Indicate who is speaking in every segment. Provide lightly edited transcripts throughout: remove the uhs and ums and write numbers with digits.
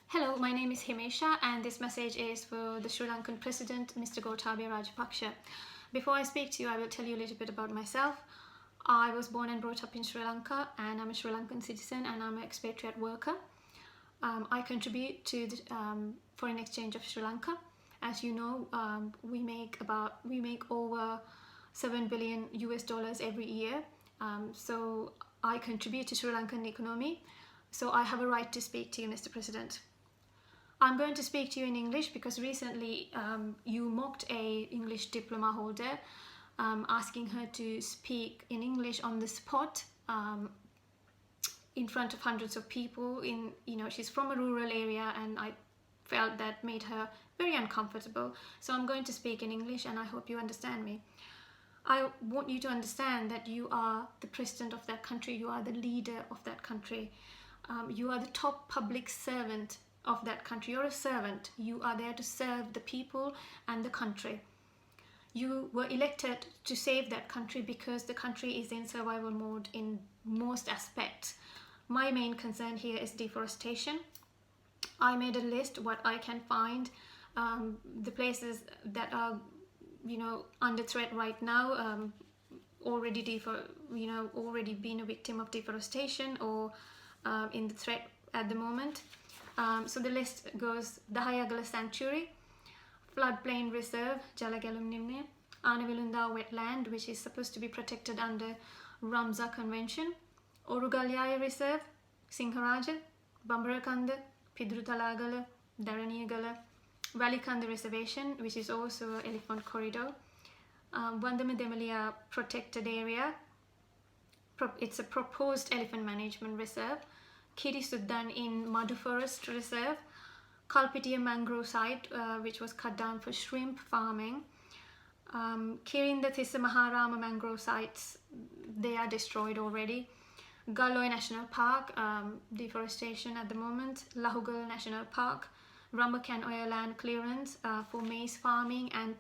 Speaker 1: Hello, my name is Himesha and this message is for the Sri Lankan President, Mr. Gotabaya Rajapaksa. Before I speak to you, I will tell you a little bit about myself. I was born and brought up in Sri Lanka and I'm a Sri Lankan citizen and I'm an expatriate worker. I contribute to the foreign exchange of Sri Lanka. As you know, we make over 7 billion US dollars every year. So I contribute to Sri Lankan economy. So I have a right to speak to you, Mr. President. I'm going to speak to you in English because recently you mocked a English diploma holder, asking her to speak in English on the spot in front of hundreds of people. She's from a rural area and I felt that made her very uncomfortable. So I'm going to speak in English and I hope you understand me. I want you to understand that you are the president of that country, you are the leader of that country. You are the top public servant of that country. You're a servant. You are there to serve the people and the country. You were elected to save that country because the country is in survival mode in most aspects. My main concern here is deforestation. I made a list what I can find, the places that are under threat right now, already been a victim of deforestation or in the threat at the moment. So the list goes Dahayagala Sanctuary, Floodplain Reserve, Jalagalum Nimne, Anavilunda Wetland, which is supposed to be protected under Ramsar Convention, Orugalyaya Reserve, Singharaja, Bambarakanda, Pidrutalagala, Daraniyagala, Valikanda Reservation, which is also an elephant corridor, Vandamidemalia Protected Area, it's a proposed elephant management reserve, Kiri Suddan in Madhu Forest Reserve, Kalpitiya mangrove site, which was cut down for shrimp farming, Kirinda Thissa Maharama mangrove sites, they are destroyed already, Galloy National Park, deforestation at the moment, Lahugal National Park, Rambakan oil land clearance for maize farming, and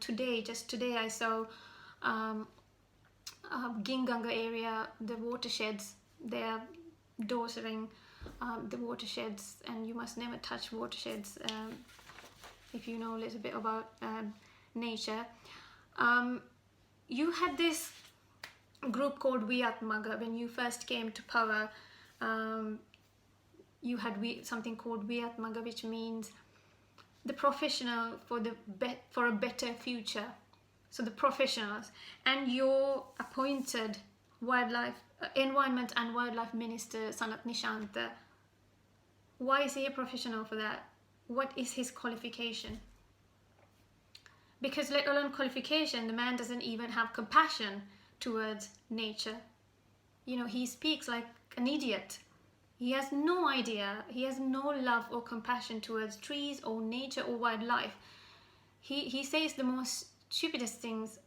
Speaker 1: just today I saw Ginganga area, the watersheds, they are dosering the watersheds, and you must never touch watersheds if you know a little bit about nature. You had this group called Viatmaga when you first came to power. You had something called Viatmaga, which means the professional for a better future. So the professionals, and your appointed Environment and Wildlife Minister Sanat Nishanta. Why is he a professional for that? What is his qualification? Because let alone qualification, the man doesn't even have compassion towards nature. He speaks like an idiot. He has no idea, he has no love or compassion towards trees or nature or wildlife. He says the most stupidest things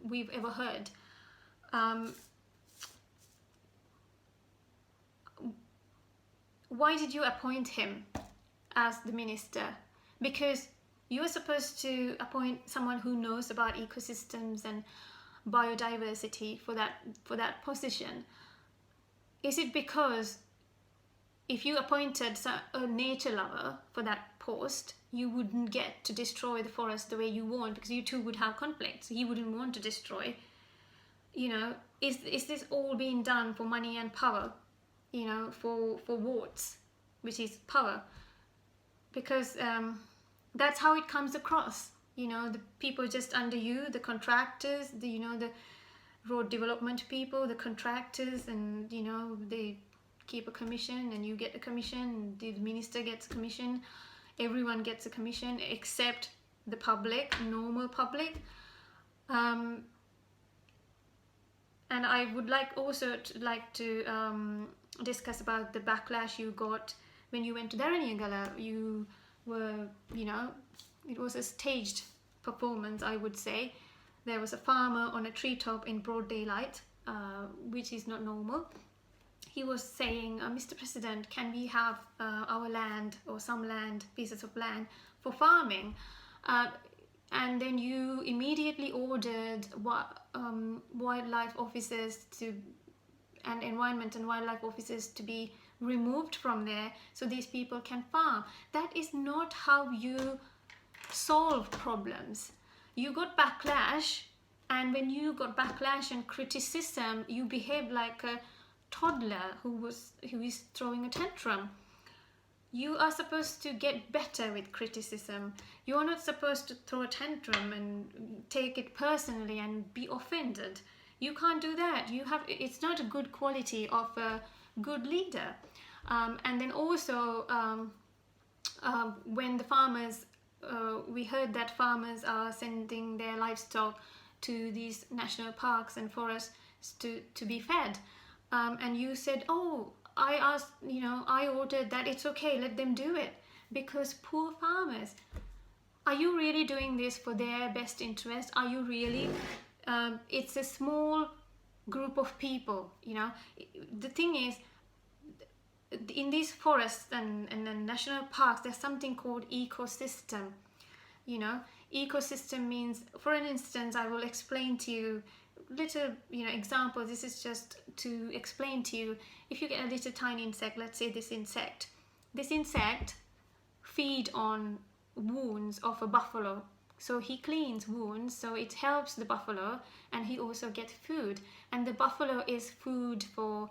Speaker 1: we've ever heard. Why did you appoint him as the minister? Because you were supposed to appoint someone who knows about ecosystems and biodiversity for that position. Is it because if you appointed a nature lover for that post, you wouldn't get to destroy the forest the way you want, because you two would have conflicts? He wouldn't want to destroy. Is this all being done for money and power? For votes, which is power? Because that's how it comes across. The people just under you, the contractors, the road development people, the contractors, and they keep a commission and you get a commission, the minister gets a commission, everyone gets a commission except the public, normal public. And I would like to discuss about the backlash you got when you went to Daraniyagala. You were, it was a staged performance, I would say. There was a farmer on a treetop in broad daylight, which is not normal. He was saying, Mr. President, can we have our land or some land, pieces of land for farming? And then you immediately ordered wildlife officers and environment and wildlife officers to be removed from there so these people can farm. That is not how you solve problems. You got backlash, and when you got backlash and criticism, you behave like a toddler who is throwing a tantrum. You are supposed to get better with criticism. You are not supposed to throw a tantrum and take it personally and be offended. You can't do that. It's not a good quality of a good leader. And then also, when the farmers, we heard that farmers are sending their livestock to these national parks and forests to be fed. And you said, oh, I ordered that, it's okay, let them do it. Because poor farmers, are you really doing this for their best interest? Are you really? It's a small group of people, The thing is, in these forests and national parks, there's something called ecosystem. Ecosystem means, for an instance, I will explain to you little example. This is just to explain to you. If you get a little tiny insect, let's say this insect feed on wounds of a buffalo, so he cleans wounds, so it helps the buffalo, and he also gets food, and the buffalo is food for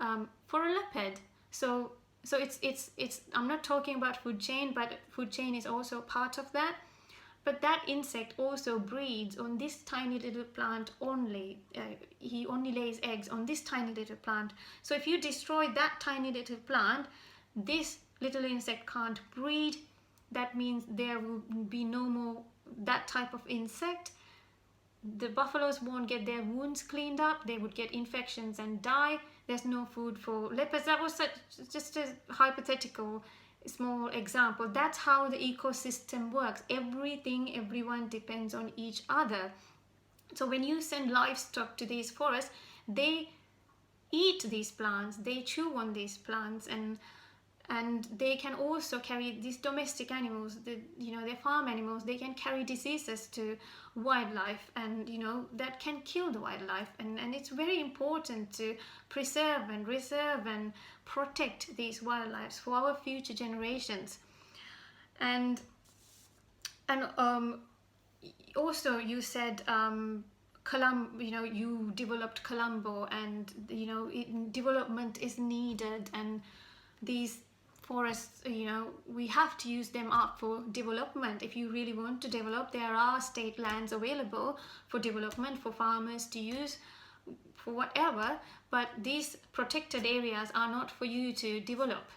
Speaker 1: a leopard. So it's I'm not talking about food chain, but food chain is also part of that. But that insect also breeds on this tiny little plant only. He only lays eggs on this tiny little plant. So if you destroy that tiny little plant, this little insect can't breed. That means there will be no more that type of insect. The buffaloes won't get their wounds cleaned up. They would get infections and die. There's no food for leopards. That was just a hypothetical small example. That's how the ecosystem works. Everyone depends on each other. So when you send livestock to these forests, they eat these plants, they chew on these plants, and they can also carry these domestic animals, their farm animals. They can carry diseases to wildlife, and that can kill the wildlife, and it's very important to preserve and reserve and protect these wildlife for our future generations. And also you said you developed Colombo, and development is needed, and these forests, we have to use them up for development. If you really want to develop, there are state lands available for development for farmers to use for whatever, but these protected areas are not for you to develop.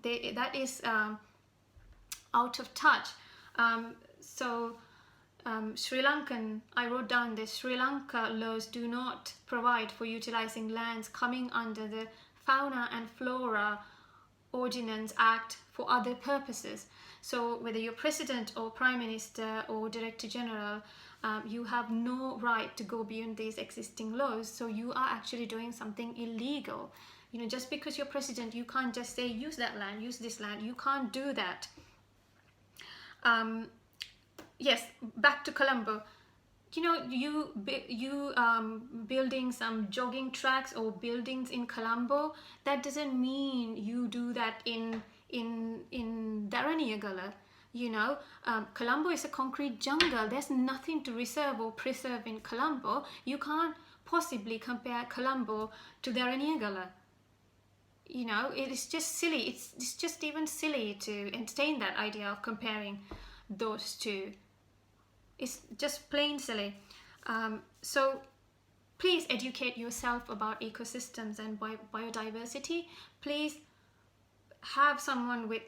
Speaker 1: That is out of touch. Sri Lankan, I wrote down this, Sri Lanka laws do not provide for utilizing lands coming under the Fauna and Flora Ordinance Act for other purposes. So whether you're president or prime minister or director general, you have no right to go beyond these existing laws. So you are actually doing something illegal. Just because you're president, you can't just say use that land, use this land. You can't do that. Yes, back to Colombo. You building some jogging tracks or buildings in Colombo, that doesn't mean you do that in Dharaniyagala. Colombo is a concrete jungle. There's nothing to reserve or preserve in Colombo. You can't possibly compare Colombo to Dharaniyagala. It is just silly. It's just even silly to entertain that idea of comparing those two. It's just plain silly. So please educate yourself about ecosystems and biodiversity. Please have someone with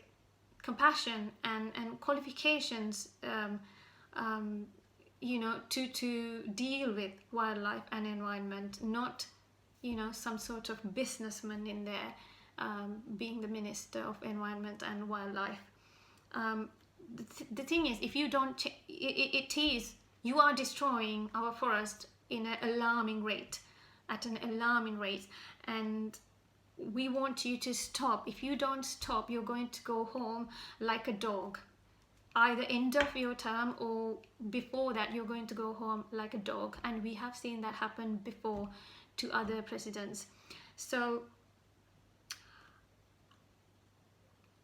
Speaker 1: compassion and qualifications, to deal with wildlife and environment, not some sort of businessman in there being the Minister of Environment and Wildlife. The thing is, if you don't, you are destroying our forest in an alarming rate, and we want you to stop. If you don't stop, you're going to go home like a dog. Either end of your term or before that, you're going to go home like a dog, and we have seen that happen before to other presidents. So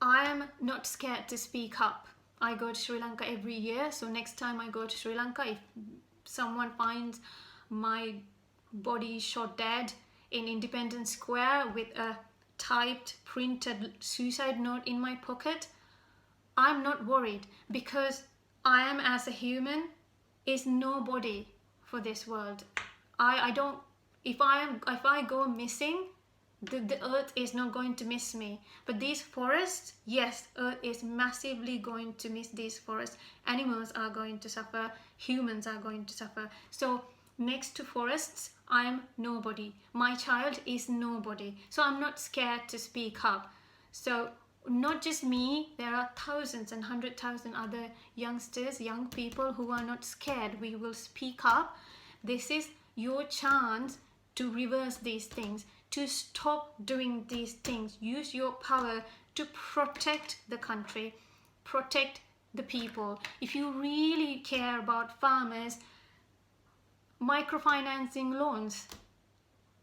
Speaker 1: I am not scared to speak up. I go to Sri Lanka every year, so next time I go to Sri Lanka, if someone finds my body shot dead in Independence Square with a typed, printed suicide note in my pocket, I'm not worried, because I am, as a human, is nobody for this world. I don't, if I go missing, the earth is not going to miss me. But these forests, yes, earth is massively going to miss these forests. Animals are going to suffer, humans are going to suffer. So next to forests, I am nobody. My child is nobody. So I'm not scared to speak up. So not just me, there are thousands and 100,000 other youngsters, young people who are not scared. We will speak up. This is your chance to reverse these things, to stop doing these things. Use your power to protect the country, protect the people. If you really care about farmers, microfinancing loans.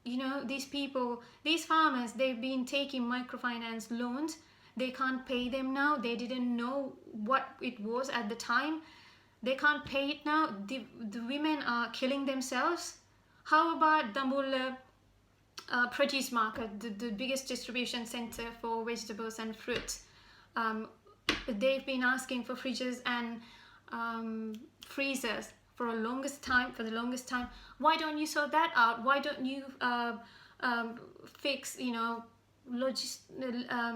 Speaker 1: You know, these people, these farmers, they've been taking microfinance loans. They can't pay them now. They didn't know what it was at the time. They can't pay it now. The women are killing themselves. How about Dambulla produce market, the biggest distribution center for vegetables and fruits? They've been asking for fridges and freezers for the longest time. Why don't you sort that out? Why don't you fix, you know,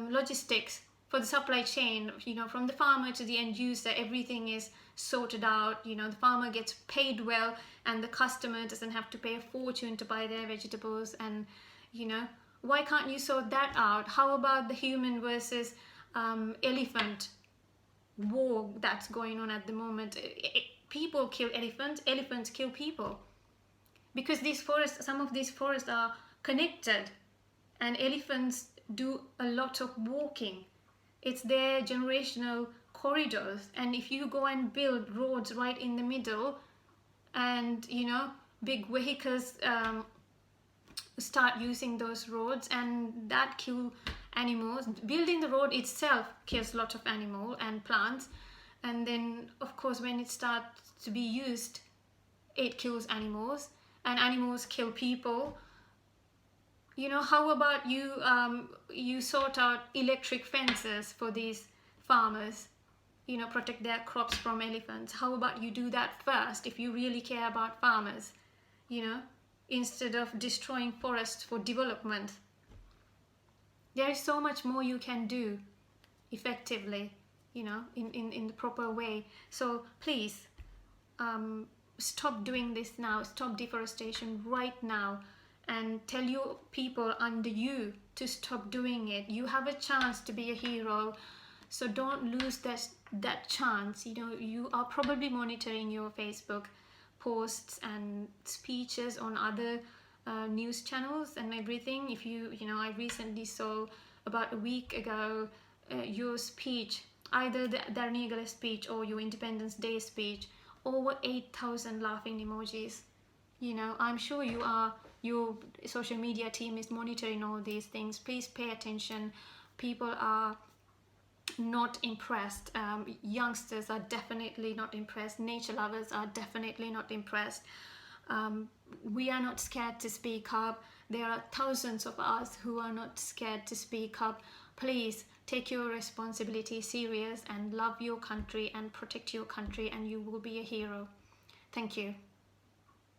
Speaker 1: logistics for the supply chain, you know, from the farmer to the end user? Everything is sorted out, you know, the farmer gets paid well and the customer doesn't have to pay a fortune to buy their vegetables. And, you know, why can't you sort that out? How about the human versus elephant war that's going on at the moment? People kill elephants, elephants kill people, because these forests, some of these forests are connected, and elephants do a lot of walking. It's their generational corridors, and if you go and build roads right in the middle, and, you know, big vehicles start using those roads, and that kill animals. Building the road itself kills a lot of animals and plants, and then of course when it starts to be used, it kills animals, and animals kill people. You know, how about you sort out electric fences for these farmers, you know, protect their crops from elephants? How about you do that first if you really care about farmers, you know, instead of destroying forests for development? There is so much more you can do effectively, you know, in the proper way. So please, stop doing this now. Stop deforestation right now, and tell your people under you to stop doing it. You have a chance to be a hero, so don't lose that chance. You know, you are probably monitoring your Facebook posts and speeches on other news channels and everything. If you know, I recently saw about a week ago your speech, either the Darnigala speech or your Independence Day speech, over 8,000 laughing emojis. You know, I'm sure your social media team is monitoring all these things. Please pay attention. People are not impressed. Youngsters are definitely not impressed. Nature lovers are definitely not impressed. We are not scared to speak up. There are thousands of us who are not scared to speak up. Please take your responsibility serious and love your country and protect your country, and you will be a hero. Thank you.